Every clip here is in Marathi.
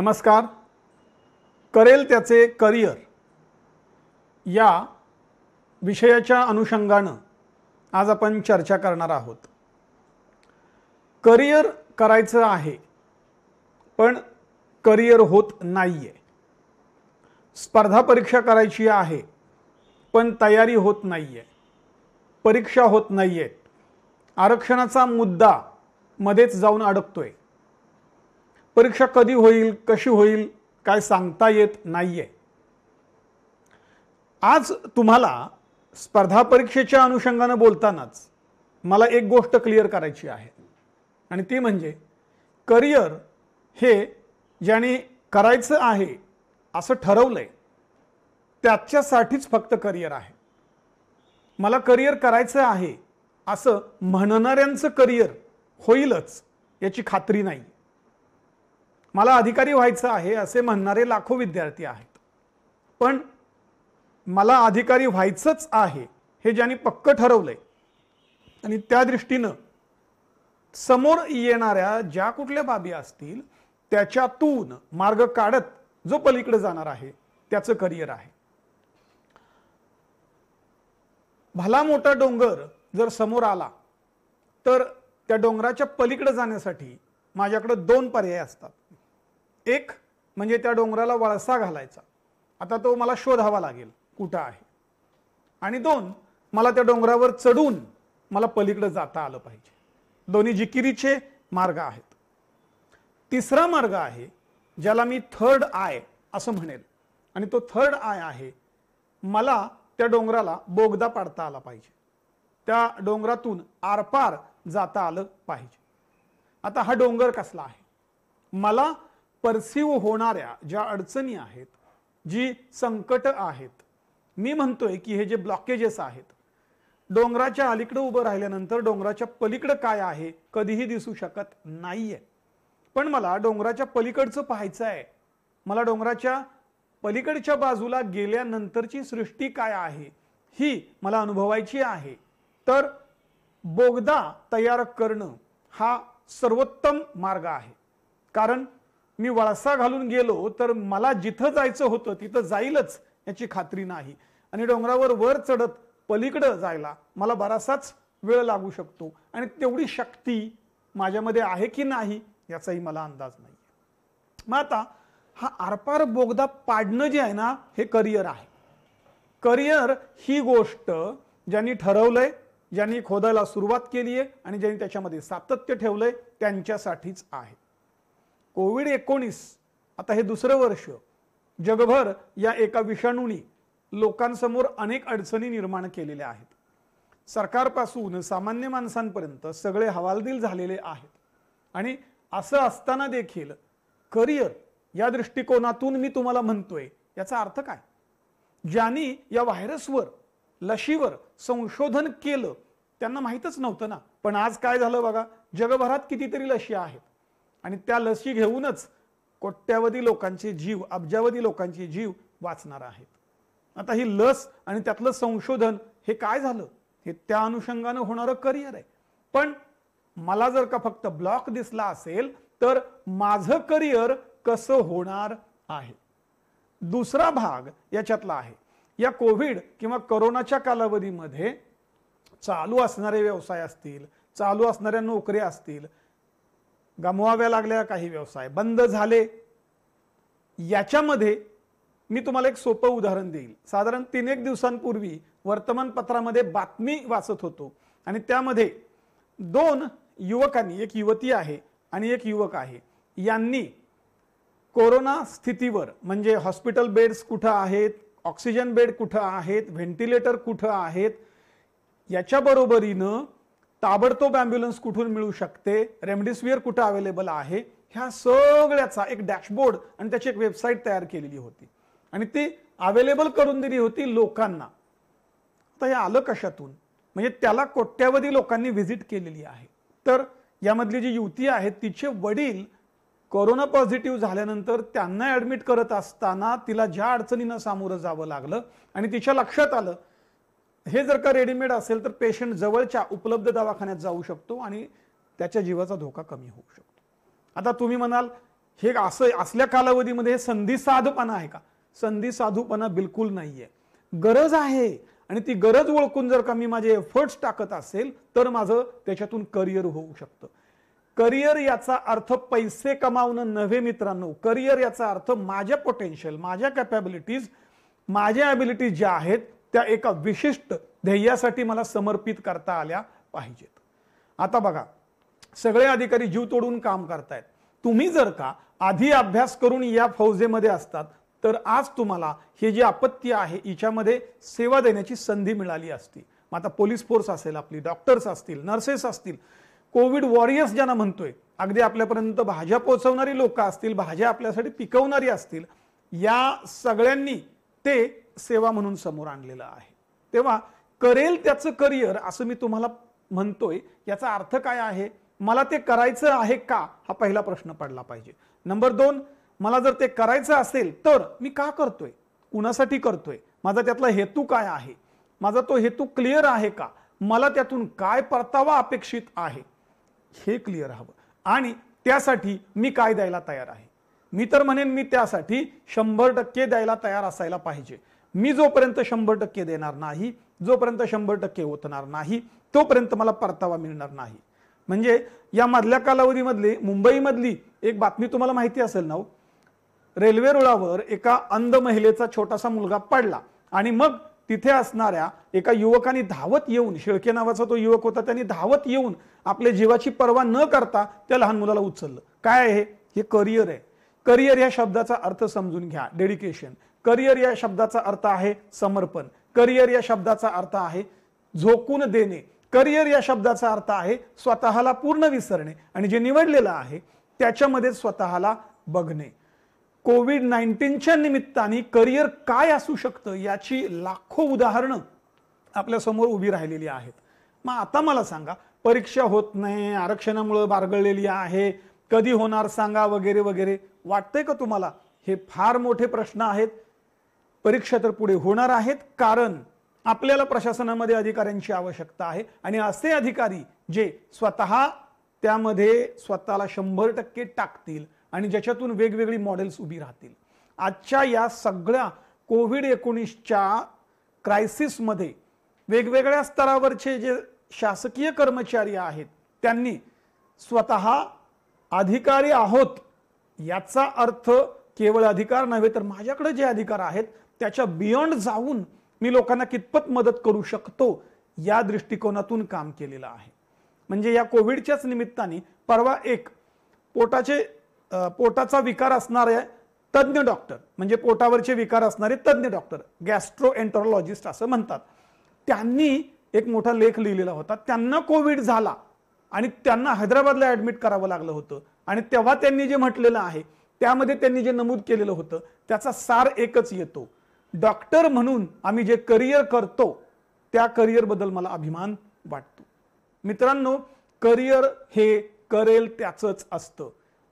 नमस्कार. करेल त्याचे करिअर या विषयाच्या अनुषंगानं आज आपण चर्चा करणार आहोत. करिअर करायचं आहे पण करिअर होत नाहीये. स्पर्धा परीक्षा करायची आहे पण तयारी होत नाहीये. परीक्षा होत नाहीये. आरक्षणाचा मुद्दा मध्येच जाऊन अडकतोय. परीक्षा कधी होईल, कशी होईल, काय सांगता येत नाहीये. आज तुम्हाला स्पर्धा परीक्षेच्या अनुषंगाने बोलतानाच मला एक गोष्ट क्लिअर करायची आहे आणि ती म्हणजे करिअर हे ज्याने करायचं आहे असं ठरवलंय त्याच्यासाठीच फक्त करिअर आहे. मला करिअर करायचं आहे असं म्हणणाऱ्यांचं करिअर होईलच याची खात्री नाही. मला अधिकारी व्हायचं आहे असे म्हणणारे लाखो विद्यार्थी आहेत, पण मला अधिकारी व्हायचंच आहे हे ज्यांनी पक्क ठरवलंय आणि त्या दृष्टीनं समोर येणाऱ्या ज्या कुठल्या बाबी असतील त्याच्यातून मार्ग काढत जो पलीकडे जाणार आहे त्याचं करिअर आहे. भला मोठा डोंगर जर समोर आला तर त्या डोंगराच्या पलीकडे जाण्यासाठी माझ्याकडे दोन पर्याय असतात. एक म्हणजे त्या डोंगराला वळसा घालायचा, आता तो मला शोधावा लागेल कुठं आहे. आणि दोन, मला त्या डोंगरावर चढून मला पलीकडे जाता आलं पाहिजे. दोन्ही जिकिरीचे मार्ग आहेत. तिसरा मार्ग आहे ज्याला मी थर्ड आय असं म्हणेल आणि तो थर्ड आय आहे मला त्या डोंगराला बोगदा पाडता आला पाहिजे. त्या डोंगरातून आरपार जाता आलं पाहिजे. आता हा डोंगर कसला आहे? मला परसिव्ह होणाऱ्या ज्या अडचणी आहेत, जी संकट आहेत, मी म्हणतोय की हे जे ब्लॉकेजेस आहेत, डोंगराच्या अलीकडे उभं राहिल्यानंतर डोंगराच्या पलीकडे काय आहे कधीही दिसू शकत नाहीये. पण मला डोंगराच्या पलीकडचं पाहायचं आहे. मला डोंगराच्या पलीकडच्या बाजूला गेल्यानंतरची सृष्टी काय आहे ही मला अनुभवायची आहे. तर बोगदा तयार करणं हा सर्वोत्तम मार्ग आहे. कारण मी वळसा घालून गेलो तर मला जिथं जायचं होतं तिथं जाईलच याची खात्री नाही. आणि डोंगरावर वर चढत पलीकडे जायला मला बराचसाच वेळ लागू शकतो आणि तेवढी शक्ती माझ्यामध्ये आहे की नाही याचाही मला अंदाज नाही. मग आता हा आरपार बोगदा पाडणं जे आहे ना हे करिअर आहे. करिअर ही गोष्ट ज्यांनी ठरवलंय, ज्यांनी खोदायला सुरुवात केली आहे आणि ज्यांनी त्याच्यामध्ये सातत्य ठेवलंय त्यांच्यासाठीच आहे. कोविड-19 आता हे दुसरं वर्ष जगभर या एका विषाणूने लोकांसमोर अनेक अडचणी निर्माण केलेल्या आहेत. सरकारपासून सामान्य माणसांपर्यंत सगळे हवालदिल झालेले आहेत. आणि असं असताना देखील करिअर या दृष्टिकोनातून मी तुम्हाला म्हणतोय याचा अर्थ काय? ज्यांनी या व्हायरसवर, लशीवर संशोधन केलं त्यांना माहीतच नव्हतं ना. पण आज काय झालं बघा, जगभरात कितीतरी लशी आहेत आणि त्या लसी घेऊनच कोट्यावधी लोकांचे जीव, अब्जावधी लोकांचे जीव वाचणार आहेत. आता ही लस आणि त्यातलं संशोधन हे काय झालं? हे त्या अनुषंगानं होणारं करिअर आहे. पण मला जर का फक्त ब्लॉक दिसला असेल तर माझं करिअर कसं होणार आहे? दुसरा भाग याच्यातला आहे. या कोविड किंवा कोरोनाच्या कालावधीमध्ये चालू असणारे व्यवसाय असतील, चालू असणाऱ्या नोकऱ्या असतील, गमवाव्या लागल्या काही व्यवसाय, बंद झाले, याच्यामध्ये मी तुम्हाला एक सोपं उदाहरण देईल. साधारण 3-1 दिवसांपूर्वी वर्तमानपत्रामध्ये बातमी वाचत होतो आणि त्यामध्ये 2 युवकांनी, एक युवती आहे आणि एक युवक आहे, यांनी कोरोना स्थितीवर म्हणजे हॉस्पिटल बेड्स कुठं आहेत, ऑक्सिजन बेड कुठं आहेत, व्हेंटिलेटर कुठं आहेत, याच्या बरोबरीनं ताबडतोब ॲम्ब्युलन्स कुठून मिळू शकते, रेमडेसिवीर कुठं अवेलेबल आहे, ह्या सगळ्याचा एक डॅशबोर्ड आणि त्याची एक वेबसाईट तयार केलेली होती आणि ती अवेलेबल करून दिली होती लोकांना. आता हे आलं कशातून? म्हणजे त्याला कोट्यावधी लोकांनी व्हिजिट केलेली आहे. तर यामधली जी युवती आहे तिचे वडील कोरोना पॉझिटिव्ह झाल्यानंतर त्यांना ॲडमिट करत असताना तिला ज्या अडचणींना सामोरं जावं लागलं आणि तिच्या लक्षात आलं हे जर का रेडीमेड असेल तर पेशंट जवळच्या उपलब्ध दवाखान्यात जाऊ शकतो आणि त्याच्या जीवाचा धोका कमी होऊ शकतो. आता तुम्ही म्हणाल हे असं असल्या कालावधीमध्ये हे संधी साधपणा आहे का? संधी साधूपणा बिलकुल नाहीये. गरज आहे आणि ती गरज ओळखून जर का मी माझे एफर्ट्स टाकत असेल तर माझं त्याच्यातून करिअर होऊ शकतं. करिअर याचा अर्थ पैसे कमावणं नव्हे मित्रांनो. करिअर याचा अर्थ माझ्या पोटेन्शियल, माझ्या कॅपॅबिलिटीज, माझ्या ॲबिलिटीज ज्या आहेत त्या एका विशिष्ट ध्येयासाठी मला समर्पित करता आल्या पाहिजेत. आता बघा, सगळे अधिकारी जीव तोडून काम करतायत. तुम्ही जर का आधी अभ्यास करून या फौजेमध्ये असतात तर आज तुम्हाला हे जे आपत्ती आहे हिच्यामध्ये सेवा देण्याची संधी मिळाली असती. मग आता पोलीस फोर्स असेल, आपली डॉक्टर्स असतील, नर्सेस असतील, कोविड वॉरियर्स ज्यांना म्हणतोय, अगदी आपल्यापर्यंत भाज्या पोहोचवणारी लोक असतील, भाज्या आपल्यासाठी पिकवणारी असतील, या सगळ्यांनी ते सेवा म्हणून समोर आणलेलं आहे. तेव्हा करेल त्याचं करिअर असं मी तुम्हाला म्हणतोय, याचा अर्थ काय आहे? मला ते करायचं आहे का हा पहिला प्रश्न पडला पाहिजे. नंबर 2, मला जर ते करायचं असेल तर मी का करतोय, कुणासाठी करतोय, माझा त्यातला हेतू काय आहे, माझा तो हेतू क्लिअर आहे का, मला त्यातून काय परतावा अपेक्षित आहे हे क्लिअर हवं, आणि त्यासाठी मी काय द्यायला तयार आहे. मी तर म्हणेन मी त्यासाठी 100% द्यायला तयार असायला पाहिजे. मी जोपर्यंत 100% देणार नाही, जोपर्यंत 100% होतणार नाही, तोपर्यंत मला परतावा मिळणार नाही. म्हणजे या मधल्या कालावधीमधली मुंबईमधली एक बातमी तुम्हाला माहिती असेल ना, रेल्वे रुळावर एका अंध महिलेचा छोटासा मुलगा पडला आणि मग तिथे असणाऱ्या एका युवकाने धावत येऊन, शेळके नावाचा तो युवक होता, त्यांनी धावत येऊन आपल्या जीवाची पर्वा न करता त्या लहान मुलाला उचललं. काय आहे हे? करिअर आहे. करिअर या शब्दाचा अर्थ समजून घ्या, डेडिकेशन. करिअर या शब्दाचा अर्थ आहे समर्पण. करिअर या शब्दाचा अर्थ आहे झोकून देणे. करिअर या शब्दाचा अर्थ आहे स्वतःला पूर्ण विसरणे आणि जे निवडलेलं आहे त्याच्यामध्ये स्वतःला बघणे. कोविड-19च्या निमित्ताने करिअर काय असू शकतं याची लाखो उदाहरणं आपल्या समोर उभी राहिलेली आहेत. मग आता मला सांगा, परीक्षा होत नाही, आरक्षणामुळे बारगळलेली आहे, कधी होणार सांगा, वगैरे वगैरे, वाटतंय का तुम्हाला? हे फार मोठे प्रश्न आहेत. परीक्षा तर पुढे होणार आहेत, कारण आपल्याला प्रशासनामध्ये अधिकाऱ्यांची आवश्यकता आहे आणि असे अधिकारी जे स्वतः त्यामध्ये स्वतःला 100% टाकतील आणि ज्याच्यातून वेगवेगळी मॉडेल्स उभी राहतील. आजच्या या सगळ्या कोविड-19च्या क्रायसिसमध्ये वेगवेगळ्या स्तरावरचे जे शासकीय कर्मचारी आहेत त्यांनी स्वतः अधिकारी आहोत याचा अर्थ केवळ अधिकार नव्हे तर माझ्याकडे जे अधिकार आहेत त्याच्या बियॉन्ड जाऊन मी लोकांना कितपत मदत करू शकतो या दृष्टिकोनातून काम केलेलं आहे. म्हणजे या कोविडच्याच निमित्ताने परवा एक पोटाचा विकार असणारे तज्ञ डॉक्टर, म्हणजे पोटावरचे विकार असणारे तज्ञ डॉक्टर, गॅस्ट्रोएंटरोलॉजिस्ट असं म्हणतात, त्यांनी एक मोठा लेख लिहिलेला होता. त्यांना कोविड झाला आणि त्यांना हैदराबादला ऍडमिट करावं लागलं होतं आणि तेव्हा त्यांनी जे म्हटलेलं आहे त्यामध्ये त्यांनी जे नमूद केलेलं होतं त्याचा सार एकच येतो, डॉक्टर म्हणून आम्ही जे करिअर करतो त्या करिअर बद्दल मला अभिमान वाटतो. मित्रांनो, करिअर हे करेल त्याचंच असतं.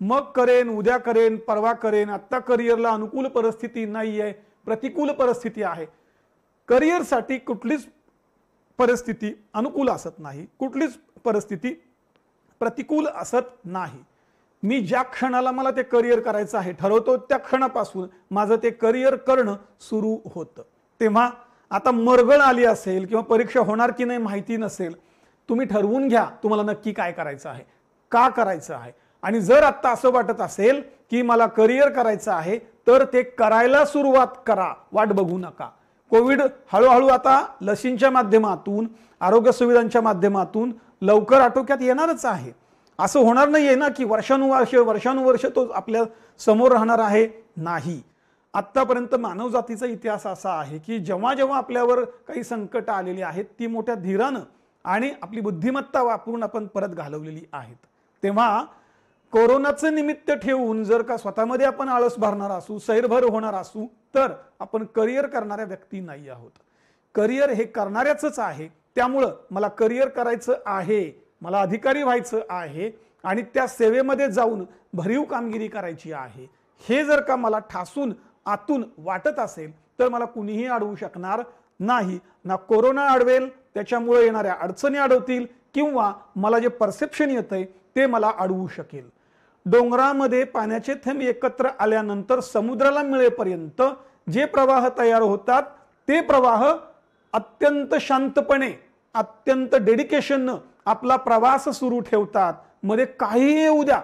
मग करेन, उद्या करेन, परवा करेन, आता करिअरला अनुकूल परिस्थिती नाहीये, प्रतिकूल परिस्थिती आहे. करिअरसाठी कुठलीच परिस्थिती अनुकूल असत नाही, कुठलीच परिस्थिती प्रतिकूल असत नाही. मी ज्या क्षणाला मला ते करिअर करायचं आहे ठरवतो त्या क्षणापासून माझं ते करिअर करणं सुरू होतं. तेव्हा आता मरगळ आली असेल किंवा परीक्षा होणार की नाही माहिती नसेल, तुम्ही ठरवून घ्या तुम्हाला नक्की काय करायचं आहे, का करायचं आहे. आणि जर आता असं वाटत असेल की मला करिअर करायचं आहे तर ते करायला सुरुवात करा, वाट बघू नका. कोविड हळूहळू आता लसींच्या माध्यमातून, आरोग्य सुविधांच्या माध्यमातून लवकर आटोक्यात येणारच आहे. असं होणार नाहीये ना की वर्षानुवर्ष तो आपल्या समोर राहणार आहे, नाही. आतापर्यंत मानवजातीचा इतिहास असा आहे की जेव्हा जेव्हा आपल्यावर काही संकट आलेली आहेत ती मोठ्या धीरानं आणि आपली बुद्धिमत्ता वापरून आपण परत घालवलेली आहेत. तेव्हा कोरोनाचं निमित्त ठेवून जर का स्वतःमध्ये आपण आळस भरणार असू, सैरभर होणार असू तर आपण करिअर करणाऱ्या व्यक्ती नाही आहोत. करिअर हे करणाऱ्याच आहे. त्यामुळं मला करिअर करायचं आहे, मला अधिकारी व्हायचं आहे आणि त्या सेवेमध्ये जाऊन भरीव कामगिरी करायची आहे, हे जर का मला ठासून आतून वाटत असेल तर मला कुणीही अडवू शकणार नाही. ना कोरोना अडवेल, त्याच्यामुळे येणाऱ्या अडचणी अडवतील, किंवा मला जे परसेप्शन येतंय ते मला अडवू शकेल. डोंगरामध्ये पाण्याचे थेंब एकत्र आल्यानंतर समुद्राला मिळेपर्यंत जे प्रवाह तयार होतात ते प्रवाह अत्यंत शांतपणे, अत्यंत डेडिकेशननं आपला प्रवास सुरू ठेवतात. मध्ये काही येऊ द्या,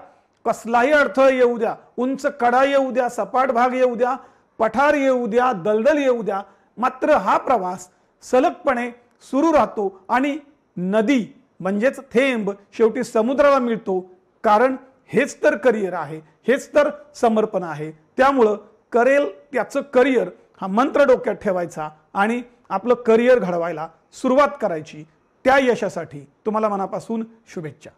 कसलाही अडथळा येऊ द्या, उंच कडा येऊ द्या, सपाट भाग येऊ द्या, पठार येऊ द्या, दलदल येऊ द्या, मात्र हा प्रवास सलगपणे सुरू राहतो आणि नदी म्हणजेच थेंब शेवटी समुद्राला मिळतो. कारण हेच तर करिअर आहे, हेच तर समर्पण आहे. त्यामुळं करेल त्याचं करिअर हा मंत्र डोक्यात ठेवायचा आणि आपलं करिअर घडवायला सुरुवात करायची. त्या यशासाठी तुम्हाला मनापासून शुभेच्छा.